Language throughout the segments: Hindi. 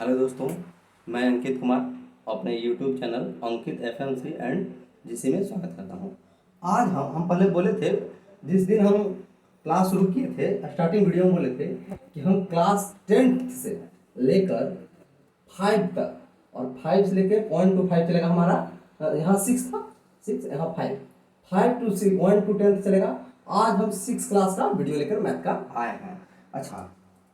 हेलो दोस्तों, मैं अंकित कुमार अपने YouTube channel Ankit FMC and GC में स्वागत करता हूं। आज हम पहले बोले थे, जिस दिन हम क्लास शुरू किए थे, स्टार्टिंग वीडियो में बोले थे कि हम क्लास 10th से लेकर 5 तक, और 5 से लेकर 1 to 5 चलेगा हमारा। यहाँ 6 था, 6 यहाँ 5, 5 to 6, 1 to 10 चलेगा। आज हम 6 क्लास का वीडियो लेकर मैथ का आए हैं। अच्छा,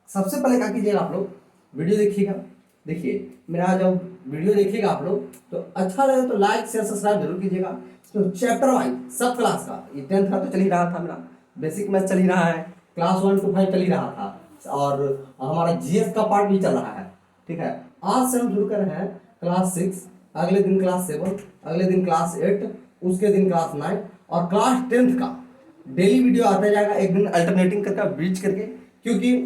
सबसे पहले क्या कीजिएगा, आप लोग वीडियो देखिएगा। देखिए, मेरा जब वीडियो देखिएगा आप लोग तो अच्छा लगे तो लाइक शेयर सब्सक्राइब जरूर कीजिएगा। तो चैप्टर वाइज सब क्लास का, ये 10th का तो चल ही रहा था, मेरा बेसिक मैथ चल ही रहा है, क्लास 1 to 5 चल ही रहा था, और हमारा जीएस का पार्ट भी चल रहा है। ठीक है, आज से हम शुरू कर रहे हैं क्लास 6, अगले दिन क्लास 7, अगले दिन क्लास 8, उसके दिन क्लास 9, और क्लास 10th का डेली वीडियो आता जाएगा, एक दिन अल्टरनेटिंग करके बीच करके, क्योंकि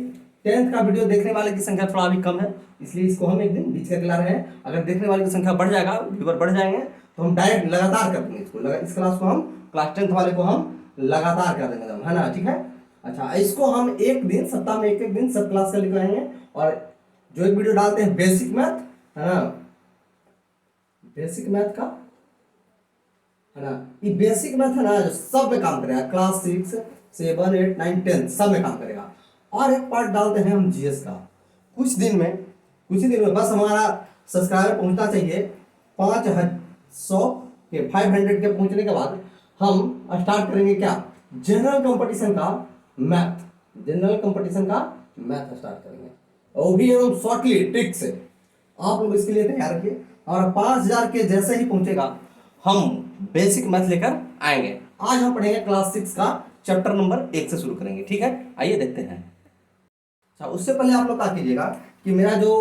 10th का वीडियो देखने वाले की संख्या थोड़ा भी कम है, इसलिए इसको हम एक दिन बीच करके ला रहे हैं। अगर देखने वाले की संख्या बढ़ जाएगा, व्यूअर बढ़ जाएंगे, तो हम डायरेक्ट लगातार कर देंगे इसको। इस क्लास को हम क्लास 10th वाले को हम लगातार कर देंगे, है ना? ठीक है। अच्छा, इसको हम एक दिन, सप्ताह में एक दिन सब क्लास का लिखवाएंगे, और जो एक वीडियो डालते हैं बेसिक मैथ, है ना, बेसिक मैथ का, है ना, ये बेसिक मैथ है ना, जो सब में काम करेगा, क्लास 6, 7, 8, 9, 10 सब में काम करेगा। और एक पार्ट डालते हैं हम जीएस का। कुछ ही दिन में बस हमारा सब्सक्राइबर पहुंचना चाहिए 500 के, 500 के पहुंचने के बाद हम स्टार्ट करेंगे क्या, जनरल कंपटीशन का मैथ, जनरल कंपटीशन का मैथ स्टार्ट करेंगे, वो भी हम शॉर्टली ट्रिक से। आप लोग इसके लिए तैयार रखिए, और 5000 के जैसे ही पहुंचेगा हम बेसिक मैथ लेकर आएंगे। आज हम पढ़ेंगे क्लास 6 का चैप्टर नंबर 1 से शुरू करेंगे। ठीक है, आइए देखते हैं। अच्छा, उससे पहले आप लोग क्या कीजिएगा कि मेरा जो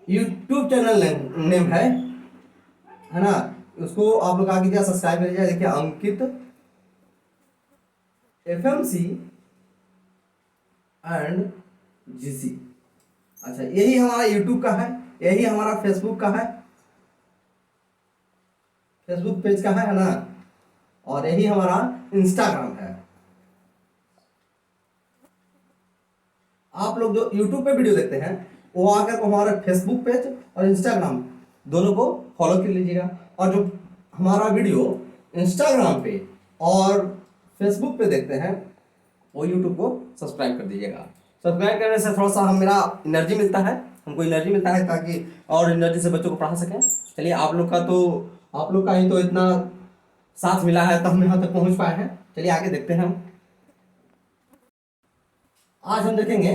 यूट्यूब चैनल नेम है ना, उसको आप लोग क्या कीजिएगा, सब्सक्राइब करिएगा। देखिए, अंकित एफएमसी एंड जीसी। अच्छा, यही हमारा यूट्यूब का है, यही हमारा फेसबुक का है, फेसबुक पेज का है ना, और यही हमारा इंस्टाग्राम है। आप लोग जो यूट्यूब पे वीडियो देखते हैं, वो आकर हमारा फेसबुक पेज और इंस्टाग्राम दोनों को फॉलो कर लीजिएगा, और जो हमारा वीडियो इंस्टाग्राम पे और फेसबुक पे देखते हैं, वो यूट्यूब को सब्सक्राइब कर दीजिएगा। सब्सक्राइब करने से थोड़ा सा हम मेरा एनर्जी मिलता है, हमको एनर्जी मिलता है, ताकि और एनर्जी से बच्चों को पढ़ा सकें। चलिए, आप लोग का ही तो इतना साथ मिला है, तो हम यहाँ तक पहुँच पाए हैं। चलिए आगे देखते हैं हम। आज हम देखेंगे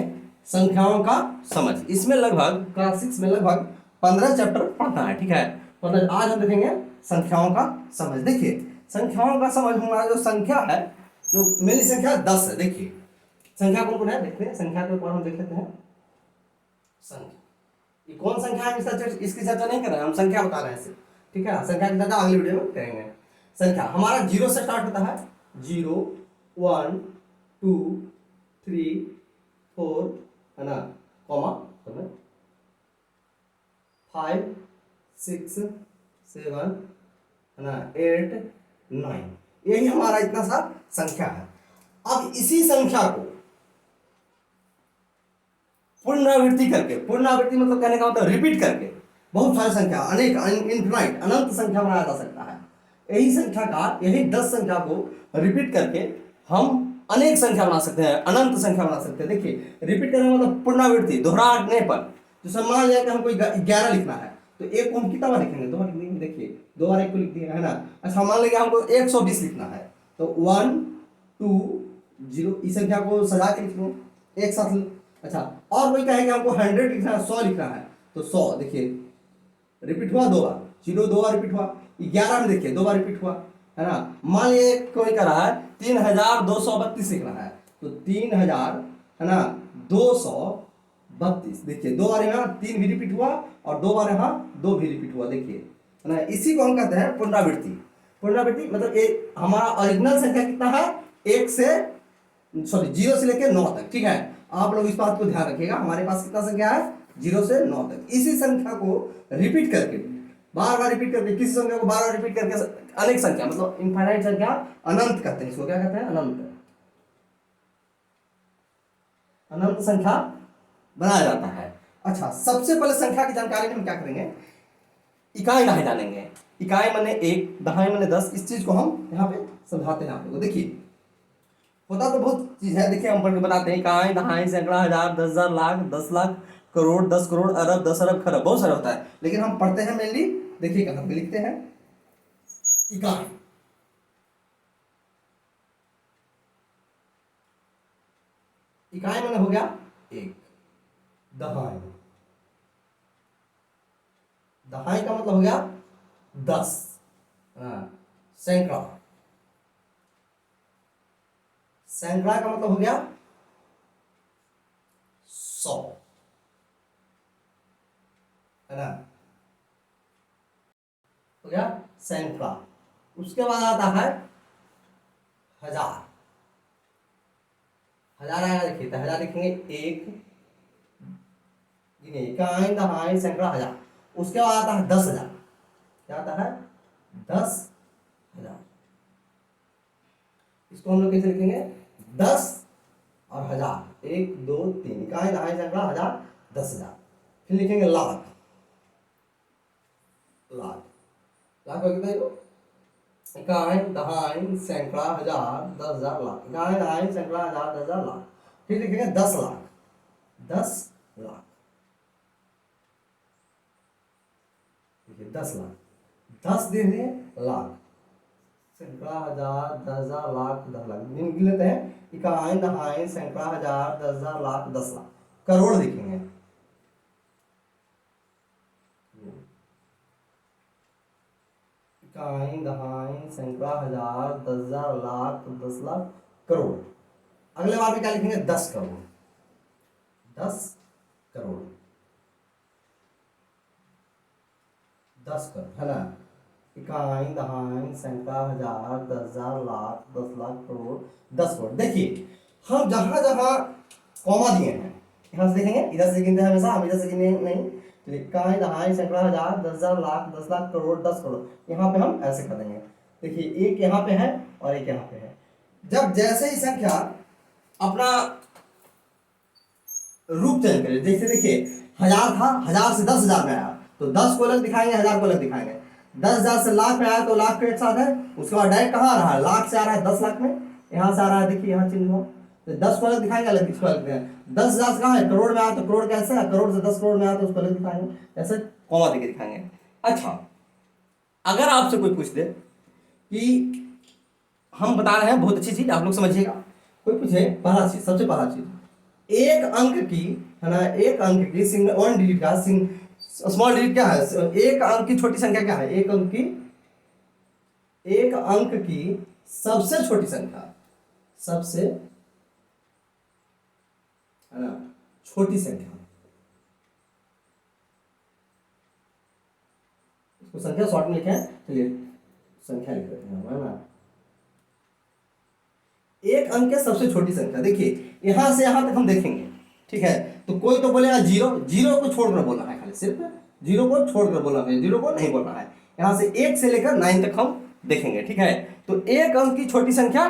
संख्याओं का समझ। इसमें लगभग क्लास 6 में लगभग 15 चैप्टर पढ़ना है। ठीक है, 15। आज हम देखेंगे संख्याओं का समझ। देखिए, संख्याओं का समझ, हमारा जो संख्या है, जो मेरी संख्या 10 है। देखिए, संख्या कौन कौन है, देखते हैं। संख्या के ऊपर हम देख लेते हैं। संख्या, ये कौन संख्या है, इसकी चर्चा नहीं कर रहे हैं, हम संख्या बता रहे हैं सिर्फ। ठीक है, संख्या की चर्चा अगली वीडियो में करेंगे। संख्या हमारा 0 से स्टार्ट होता है। 0, 1, 2, 3, 4, है ना, कॉमा 5, 6, 7, है ना, 8, 9, यही हमारा इतना सा संख्या है। अब इसी संख्या को पुनरावृत्ति करके, पुनरावृत्ति मतलब कहने का मतलब रिपीट करके, बहुत सारी संख्या, अनेक, इनफिनाइट, अनंत संख्या बनाया जा सकता है। यही संख्या का, यही 10 संख्या को रिपीट करके हम अनेक संख्या बना सकते हैं, अनंत संख्या बना सकते हैं। देखिए, रिपीट करने मतलब पुनरावृत्ति, दोहराने पर। जैसे मान लिया कि हमको 11 लिखना है, तो एक को हम कितना बार लिखेंगे, 2 बार लिख देंगे। देखिए, 2 बार 1 को लिख दिया, है ना। अच्छा, मान लिया हमको 120 लिखना है, तो 1, 2, 0, इस संख्या को सजा के लिख लो एक साथ। अच्छा, और कोई कहे कि हमको 100 लिखना है, 100 लिखना है, तो 100, देखिए रिपीट हुआ 2 बार, 0 2 बार रिपीट हुआ। 11 में देखिए 2 बार रिपीट हुआ, है ना। मान लीजिए कोई कह रहा है 3232 लिखना है, तो 3000, है ना, 232। देखिए, 2 बार यहाँ 3 भी रिपीट हुआ, और 2 बार यहाँ 2 भी रिपीट हुआ। देखिए, है ना, इसी को हम कहते हैं पुनरावृत्ति। पुनरावृत्ति मतलब एक हमारा ओरिजिनल संख्या कितना है, 0 से लेकर 9 तक। ठीक है, आप लोग इस बात को ध्यान रखिएगा, हमारे पास कितना संख्या है, 0 से 9 तक। इसी संख्या को रिपीट करके, बार बार रिपीट करके, किसी संख्या को बार बार रिपीट करके, अनेक संख्या मतलब इनफाइनाइट संख्या, अनंत कहते हैं इसको। क्या कहते हैं, अनंत, अनंत संख्या बनाया जाता है। अच्छा, सबसे पहले संख्या की जानकारी में हम क्या करेंगे, इकाई दहाई जानेंगे। इकाई माने 1, दहाई माने 10। इस चीज को हम यहाँ पे समझाते हैं आप लोगों को। देखिए होता तो बहुत चीज है, देखिए हम पढ़ के बताते हैं, इकाई दहाई सैकड़ा हजार 10,000 लाख 10 लाख करोड़ 10 करोड़ अरब 10 अरब खरब, बहुत सारा होता है। लेकिन हम पढ़ते हैं मेनली, देखिए कहाँ पे लिखते हैं, इकाई। इकाई माने हो गया 1, दहाई, दहाई का मतलब हो गया 10, सैकड़ा, सैकड़ा का मतलब हो गया 100, है ना, हो गया सैकड़ा। उसके बाद आता है हजार, हजार आएगा, देखिए तो हजार लिखेंगे 1, इकाई दहाई सैकड़ा हजार। उसके बाद आता है 10,000, क्या आता है 10,000। इसको हम लोग कैसे लिखेंगे, 10 और हजार, 1 2 3, इकाई दहाई सैकड़ा हजार 10,000। फिर लिखेंगे लाख, लाख, लाख का कितना, इकाई दहाई सैकड़ा हजार 10,000 लाख, इकाई दहाई सैकड़ा हजार 10,000 लाख। फिर लिखेंगे 10 लाख, 10 लाख, देखिए 10 लाख, 10 दिन लाख, सैकड़ा हजार 10,000 लाख 10 लाख, गिन लेते हैं, इकाई दहाई सैकड़ा हजार 10,000 लाख 10 लाख। करोड़ लिखेंगे, इकाई दहाई सैकड़ा हजार 10,000 लाख 10 लाख करोड़। अगले बार भी क्या लिखेंगे, 10 करोड़, 10 करोड़, 10 करोड़, है ना, इकाई दहाई सैकड़ा हजार 10,000 लाख 10 लाख करोड़ 10 करोड़। देखिए हम जहां जहां कॉमा दिए हैं, यहां से देखेंगे, इधर से गिनते हैं हमेशा, हम इधर से गिने नहीं। तो इकाई दहाई सैकड़ा हजार 10,000 लाख 10 लाख करोड़ 10 करोड़, यहाँ पे हम ऐसे कर देंगे। देखिए एक यहाँ पे है और एक यहाँ पे है। जब जैसे ही संख्या अपना रूप चेंज करे, जैसे देखिए हजार था, हजार से 10,000 में आया तो 10 को अलग दिखाएंगे, हजार को अलग दिखाएंगे। 10,000 से लाख में आया तो लाख के एक साथ है। उसके बाद डायरेक्ट कहाँ आ रहा है, लाख से आ रहा है 10 लाख में, यहाँ से आ रहा है, देखिए यहाँ चिन्ह हुआ, तो 10 को अलग दिखाएंगे, अलग इसको अलग दिखाएंगे। 10,000 से कहाँ है, करोड़ में आया तो करोड़ कैसे है, करोड़ से 10 करोड़ में आया तो उसको अलग दिखाएंगे, ऐसे कॉमा देके दिखाएंगे। अच्छा, अगर आपसे कोई पूछ दे कि हम बता रहे हैं बहुत अच्छी चीज, आप लोग समझिएगा, कोई पूछे पहला चीज, सबसे पहला चीज, एक अंक की, है ना, एक अंक की सिंगल 1 डिजिट का स्मॉल डिजिट क्या है, एक अंक की छोटी संख्या क्या है, एक अंक की सबसे छोटी संख्या, सबसे, है ना, छोटी संख्या, इसको संख्या शॉर्ट में लिखे हैं, चलिए संख्या लिख देते हैं, है ना, एक अंक की सबसे छोटी संख्या। देखिए यहां से यहां तक हम देखेंगे, ठीक है, तो कोई तो बोलेगा जीरो, जीरो को छोड़कर बोलना है, खाली सिर्फ जीरो को छोड़कर बोलना है, जीरो को नहीं बोलना है। यहां से 1 से लेकर 9 तक हम देखेंगे, ठीक है। तो एक अंक की छोटी संख्या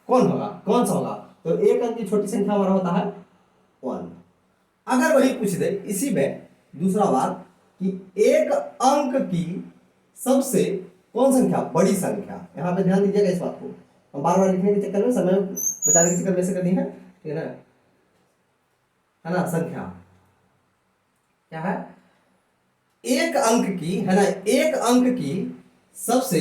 कौन होगा, कौन सा होगा, तो एक अंक की छोटी संख्या हमारा होता है 1। अगर वही पूछ दे इसी में दूसरा बात कि एक अंक की सबसे कौन संख्या, बड़ी संख्या, यहां पे ध्यान दीजिएगा इस बात को, हम बार बार लिखने के चक्कर में, समय बचाने के चक्कर में ऐसे कर दी है, ठीक है ना, संख्या क्या है, एक अंक की, है ना, एक अंक की सबसे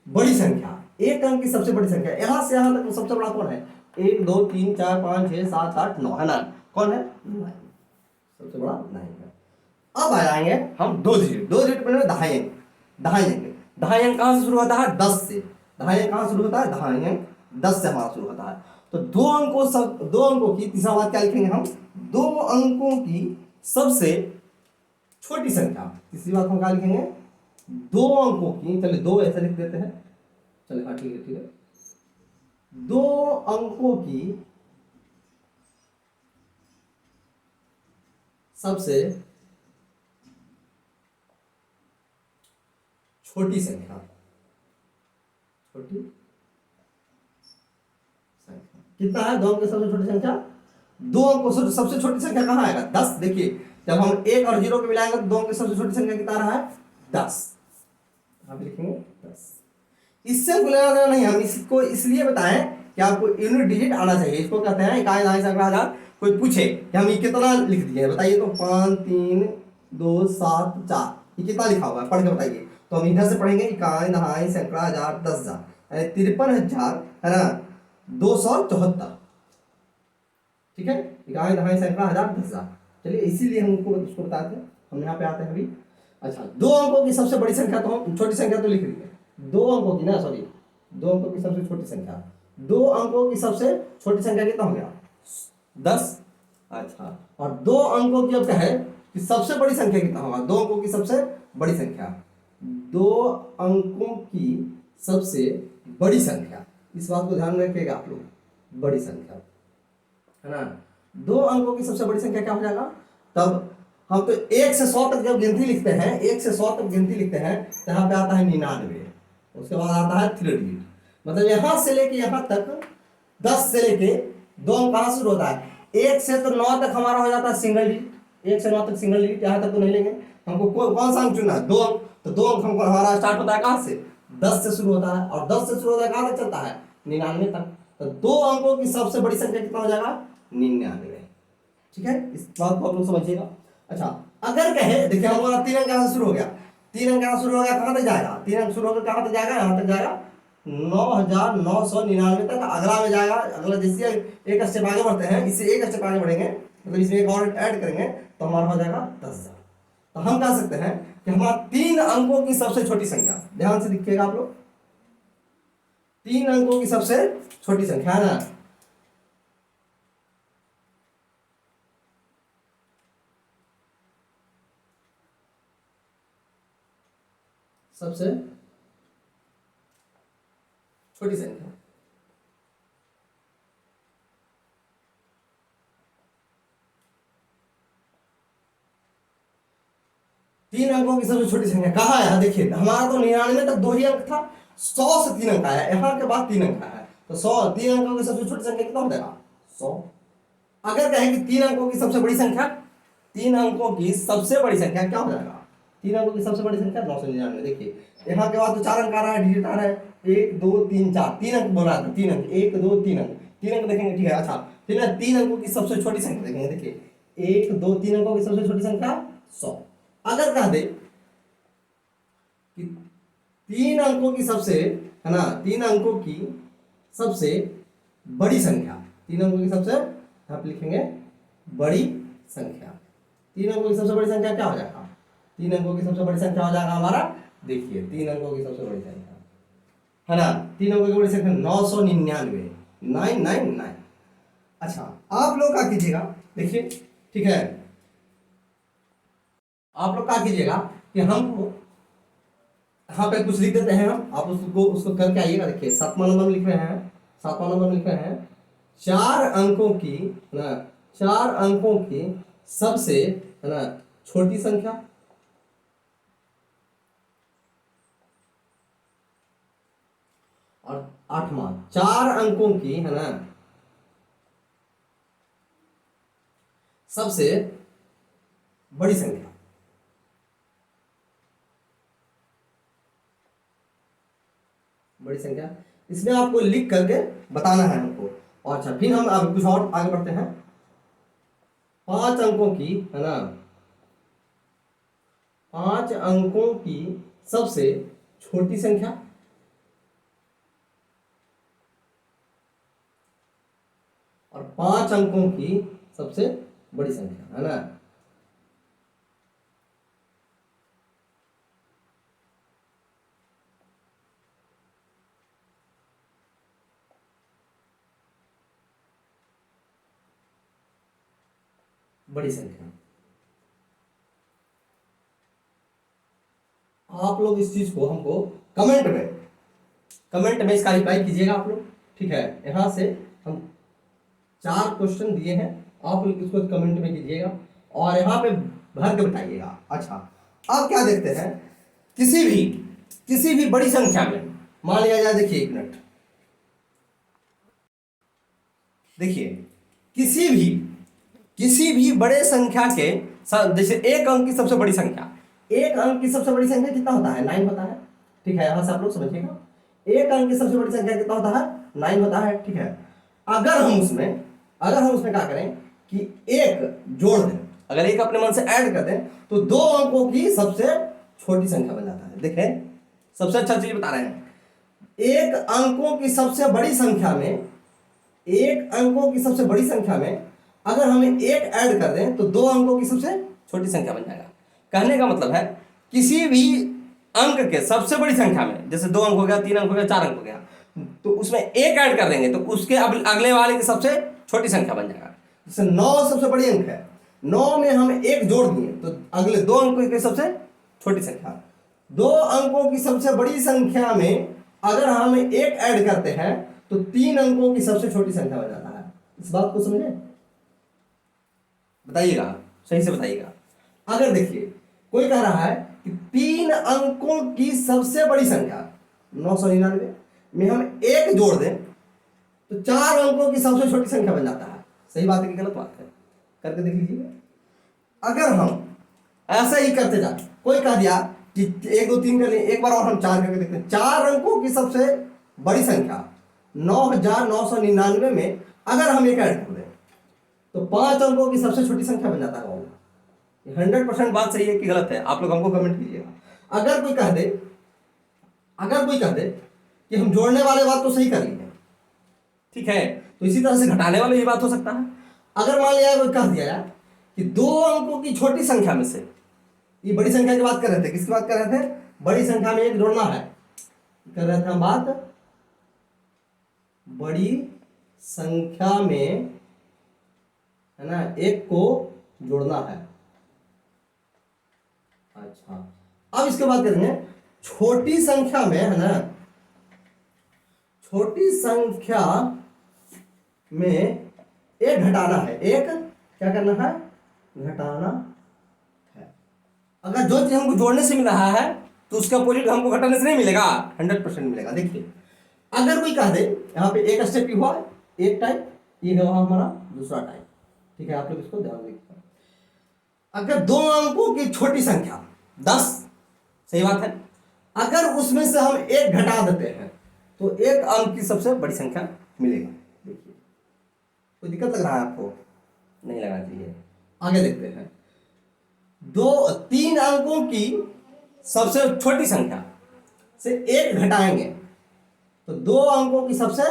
बड़ी संख्या, एक अंक की सबसे बड़ी संख्या, यहां से यहां तक सबसे बड़ा कौन है, 1 2 3 4 5 6 7 8 9, है ना, कौन है, 9, सबसे बड़ा 9 है। अब आ जाएंगे हम 2 डिजिट, 2 डिजिट में दहाई अंक, दहाई अंक, दहाई अंक कहां से शुरू होता है, 10 से, दहाई अंक कहां शुरू होता है, दहाई अंक 10 से हमारा शुरू होता है। तो दो अंकों की, तीसरा बात क्या लिखेंगे हम, 2 अंकों की सबसे छोटी संख्या, तीसरी बात हम क्या लिखेंगे, 2 अंकों की, चलिए 2 ऐसे लिख देते हैं, चलिए हाँ ठीक है, ठीक है, 2 अंकों की सबसे छोटी संख्या, छोटी संख्या कितना है, 2 अंक की सबसे छोटी संख्या, 2 अंकों से सबसे छोटी संख्या कहाँ आएगा, 10। देखिए जब हम 1 और 0 को मिलाएंगे तो 2 अंक की सबसे छोटी संख्या कितना रहा है 10, आप लिखेंगे 10। इससे हमको लेना देना नहीं, हम इसको इसलिए बताएं कि आपको यूनिट डिजिट आना चाहिए। इसको कहते हैं इकाई दहाई सैकड़ा हजार। कोई पूछे कि हम ये कितना लिख दिए बताइए तो 5 3 2 7 4 ये कितना लिखा हुआ है पढ़ के बताइए। तो हम इधर से पढ़ेंगे इकाई दहाई सैकड़ा हजार 10,000 यानी 53,000 है ना 274। ठीक है, इकाई दहाई सैकड़ा हजार 10,000। चलिए इसीलिए हमको उसको बताते हैं, हम यहाँ पे आते हैं अभी। अच्छा, 2 अंकों की सबसे बड़ी संख्या तो हम छोटी संख्या तो लिख रही है 2 अंकों की ना, सॉरी 2 अंकों की सबसे छोटी संख्या, 2 अंकों की सबसे छोटी संख्या कितना हो गया 10। अच्छा, और 2 अंकों की अब क्या है कि सबसे बड़ी संख्या कितना होगा, 2 अंकों की सबसे बड़ी संख्या, 2 अंकों की सबसे बड़ी संख्या, इस बात को ध्यान में रखिएगा आप लोग, बड़ी संख्या है ना। 2 अंकों की सबसे बड़ी संख्या क्या हो जाएगा, तब हम तो 1 से 100 तक जब गिनती लिखते हैं, 1 से 100 तक गिनती लिखते हैं तो यहाँ पे आता है 99, उसके बाद आता है 3 डिजिट, मतलब यहां से लेके यहां तक 10 से लेके 2 अंक कहां शुरू होता है 1 से तो 9 तक हमारा हो जाता है सिंगल डिजिट, 1 से 9 तक सिंगल डिजिट, यहाँ तक तो नहीं लेंगे हमको। कौन सा अंक चुनना है 2 अंक, तो 2 अंक हमको हमारा स्टार्ट होता है कहां से 10 से शुरू होता है, और 10 से शुरू होता है कहां तक चलता है 99 तक, तो 2 अंकों की सबसे बड़ी संख्या कितना हो जाएगा 99। ठीक है, इस बात को आप लोग समझिएगा। अच्छा, अगर कहे देखिए हमारा 3 अंक कहां से शुरू हो गया, 3 अंक कहां शुरू हो गया कहां तक जाएगा, 3 अंक शुरू होकर कहां तक जाएगा, यहां तक जाएगा 9,999 तक, अगला में जाएगा, अगला जैसे एक स्टेप आगे बढ़ते हैं, इससे एक स्टेप आगे बढ़ेंगे, मतलब इसमें एक और ऐड करेंगे तो हमारा हो जाएगा 10,000। तो हम कह सकते हैं कि हमारा 3 अंकों की सबसे छोटी संख्या, ध्यान से देखिएगा आप लोग, 3 अंकों की सबसे छोटी संख्या है ना, सबसे छोटी संख्या, तीन अंकों की सबसे छोटी संख्या कहाँ आया, देखिए हमारा तो 99 तक 2 ही अंक था, 100 से 3 अंक आया, यहाँ के बाद 3 अंक आया, तो 100 3 अंकों की सबसे छोटी संख्या कितना हो जाएगा 100। अगर कहें कि 3 अंकों की सबसे बड़ी संख्या, 3 अंकों की सबसे बड़ी संख्या क्या हो जाएगा, 3 अंकों की सबसे बड़ी संख्या 999। देखिए यहाँ के बाद तो 4 अंक आ रहा है, डिजिट आ रहा है 1 2 3 4, 3 अंक बोला था, 3 अंक 1 2 3 अंक, 3 अंक देखेंगे ठीक है। अच्छा फिर 3 अंकों की सबसे छोटी संख्या देखेंगे, देखिए 1 2 3 अंकों की सबसे छोटी संख्या 100। अगर कह दे कि 3 अंकों की सबसे है ना, 3 अंकों की सबसे बड़ी संख्या, 3 अंकों की सबसे आप लिखेंगे बड़ी संख्या, 3 अंकों की सबसे बड़ी संख्या क्या हो जाएगा, 3 अंकों की सबसे बड़ी संख्या हो जाएगा हमारा, देखिए 3 अंकों की सबसे बड़ी संख्या है ना, 3 अंकों की बड़ी संख्या 999 999। अच्छा आप लोग क्या कीजिएगा, देखिए ठीक है, आप लोग क्या कीजिएगा कि हम यहाँ पे कुछ लिख देते हैं हम, आप उसको करके आइएगा। देखिए 7वां नंबर लिख रहे हैं, 7वां नंबर लिख रहे हैं 4 अंकों की है ना, 4 अंकों की सबसे है ना छोटी संख्या, और 8वां 4 अंकों की है ना सबसे बड़ी संख्या, बड़ी संख्या, इसमें आपको लिख करके बताना है हमको। और अच्छा फिर हम अब कुछ और आगे बढ़ते हैं, 5 अंकों की है ना, 5 अंकों की सबसे छोटी संख्या, और 5 अंकों की सबसे बड़ी संख्या है ना। बड़ी संख्या, आप लोग इस चीज को हमको कमेंट में इसका रिप्लाई कीजिएगा आप लोग, ठीक है। यहां से हम 4 क्वेश्चन दिए हैं, आप लोग इसको कमेंट में कीजिएगा और यहाँ पे भर के बताइएगा। अच्छा अब क्या देखते हैं, किसी भी बड़ी संख्या में मान लिया जाए, देखिए 1 मिनट, देखिए किसी भी बड़े संख्या के जैसे एक अंक की सबसे बड़ी संख्या, एक अंक की सबसे बड़ी संख्या कितना होता है? 9 होता है। ठीक है, यहां से आप लोग समझिएगा, एक अंक की सबसे बड़ी संख्या कितना होता है? 9 होता है। ठीक है, अगर हम उसमें क्या करें कि एक जोड़ दें, अगर एक अपने मन से ऐड कर दें तो दो अंकों की सबसे छोटी संख्या बन जाता है। देखें, सबसे अच्छा चीज बता रहे हैं, एक अंकों की सबसे बड़ी संख्या में, एक अंकों की सबसे बड़ी संख्या में अगर हमें एक ऐड कर दें तो दो अंकों की सबसे छोटी संख्या बन जाएगा। कहने का मतलब है किसी भी अंक के सबसे बड़ी संख्या में, जैसे 2 अंक हो गया, 3 अंक हो गया, 4 अंक हो गया, तो उसमें एक ऐड कर देंगे तो उसके अगले वाले की सबसे छोटी संख्या बन जाएगा। जैसे 9 सबसे बड़ी अंक है, 9 में हम एक जोड़ दिए तो अगले 2 अंकों की सबसे छोटी संख्या, 2 अंकों की सबसे बड़ी संख्या में अगर हम एक ऐड करते हैं तो 3 अंकों की सबसे छोटी संख्या बन जाता है। इस बात को समझे? बताइएगा, सही से बताइएगा। अगर देखिए कोई कह रहा है कि 3 अंकों की सबसे बड़ी संख्या 999 में हम एक जोड़ दें तो 4 अंकों की सबसे छोटी संख्या बन जाता है। सही बात है कि गलत बात है? करके देख लीजिए। अगर हम ऐसा ही करते जाए, कोई कह दिया कि 1 2 3 कर लिए, एक बार और हम 4 करके देखते हैं, 4 अंकों की सबसे बड़ी संख्या 9999 में अगर हम एक ऐड कर दें तो 5 अंकों की सबसे छोटी संख्या बन जाता है। 100% बात सही है कि गलत है? आप लोग हमको कमेंट कीजिएगा। अगर कोई कह दे कि हम जोड़ने वाले बात तो सही कर लिए, ठीक है, तो इसी तरह से घटाने वाले भी बात हो सकता है। अगर मान लिया कोई कह दिया कि 2 अंकों की छोटी संख्या में से, ये बड़ी संख्या की बात कर रहे थे, किसकी बात कर रहे थे? बड़ी संख्या में एक जोड़ना है, कर रहे थे हम बात बड़ी संख्या में, है ना, एक को जोड़ना है। अच्छा, अब इसके बाद करेंगे छोटी संख्या में, है ना, छोटी संख्या में एक घटाना है, एक क्या करना है? घटाना है। अगर जो चीज हमको जोड़ने से मिल रहा है तो उसका अपोजिट हमको घटाने से नहीं मिलेगा, 100% मिलेगा। देखिए, अगर कोई कह दे यहाँ पे एक स्टेप की हुआ, एक टाइप, ये है हमारा दूसरा टाइप। ठीक है, आप लोग इसको ध्यान रखिए। अगर 2 अंकों की छोटी संख्या 10, सही बात है, अगर उसमें से हम एक घटा देते हैं तो एक अंक की सबसे बड़ी संख्या मिलेगा। देखिए, कोई दिक्कत लग रहा है आपको? नहीं लगना चाहिए। आगे देखते हैं, 3 अंकों की सबसे छोटी संख्या से एक घटाएंगे तो 2 अंकों की सबसे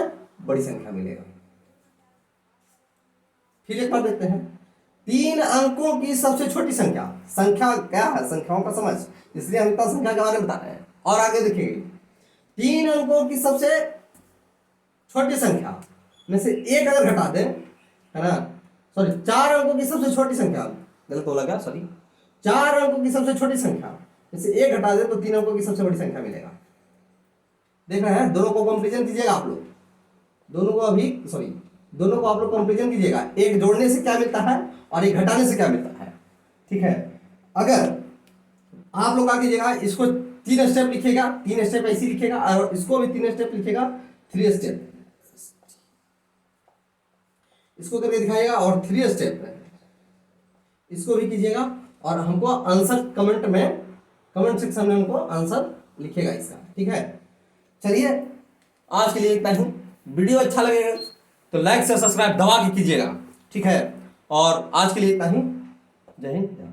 बड़ी संख्या मिलेगा। फिर एक बार देखते हैं, 3 अंकों की सबसे छोटी संख्या, संख्या क्या है? संख्याओं का समझ, इसलिए हम इतना संख्या के बारे में बता रहे हैं। और आगे देखिए, 3 अंकों की सबसे छोटी संख्या में से एक अगर घटा दें, है ना, सॉरी, 4 अंकों की सबसे छोटी संख्या, गलत बोला क्या, सॉरी, 4 अंकों की सबसे छोटी संख्या में से एक घटा दें तो 3 अंकों की सबसे बड़ी संख्या मिलेगा। देख रहे हैं? दोनों को कंपेरिजन कीजिएगा आप लोग, दोनों को आप लोग कंपेरिजन कीजिएगा, एक जोड़ने से क्या मिलता है और एक घटाने से क्या मिलता है। ठीक है, अगर आप लोग क्या कीजिएगा, इसको 3 स्टेप लिखिएगा, 3 स्टेप ऐसे लिखिएगा, और इसको भी 3 स्टेप लिखिएगा, 3 स्टेप इसको करके दिखाइएगा, और 3 स्टेप इसको भी कीजिएगा, और हमको आंसर कमेंट सेक्शन में हमको आंसर लिखिएगा इसका। ठीक है, चलिए आज के लिए इतना ही। वीडियो अच्छा लगेगा तो लाइक से सब्सक्राइब दबा के कीजिएगा। ठीक है, और आज के लिए इतना ही। जय हिंद।